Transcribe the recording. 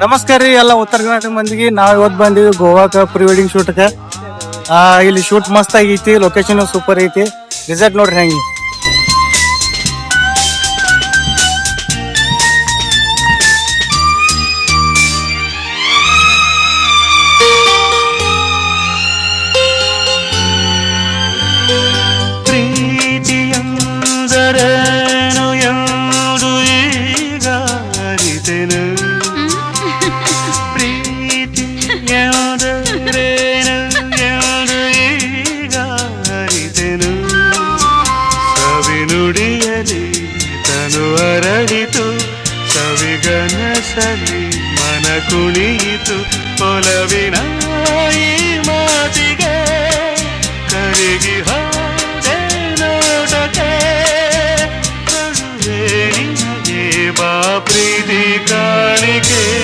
ನಮಸ್ಕಾರ ರೀ ಎಲ್ಲ ಉತ್ತರ ಕರ್ನಾಟಕ ಮಂದಿಗೆ. ನಾವ್ ಇವತ್ತು ಬಂದಿವಿ ಗೋವಾಕ ಪ್ರೀ ವೆಡ್ಡಿಂಗ್ ಶೂಟ್ಕ. ಇಲ್ಲಿ ಶೂಟ್ ಮಸ್ತ್ ಆಗೈತಿ, ಲೊಕೇಶನ್ ಸೂಪರ್ ಐತಿ. ರಿಸಲ್ಟ್ ನೋಡ್ರಿ ಹೆಂಗೆ. ಪ್ರೀತಿಯಂದರೇನು ಎಂದು ಈಗ ಅರಿತೆನು, ಪ್ರೀತಿ ಎಂದರೇನು ಎಂದು ಈಗ ಅರಿತೆನು. ಸವಿನುಡಿಯಲಿ ತನು ಅರಳಿತು, ಸವಿಗನಸಲಿ ಮನ ಕುಣಿಯಿತು. ಒಲವಿನ ಈ ಮಾತಿಗೆ ಕರಗಿ ಹೋದೆ ನೋಟಕ್ಕೆ. ಕಡುವೆ ನಿನಗೆ ಬಾ ಪ್ರೀತಿ ಕಾಣಿಕೆ.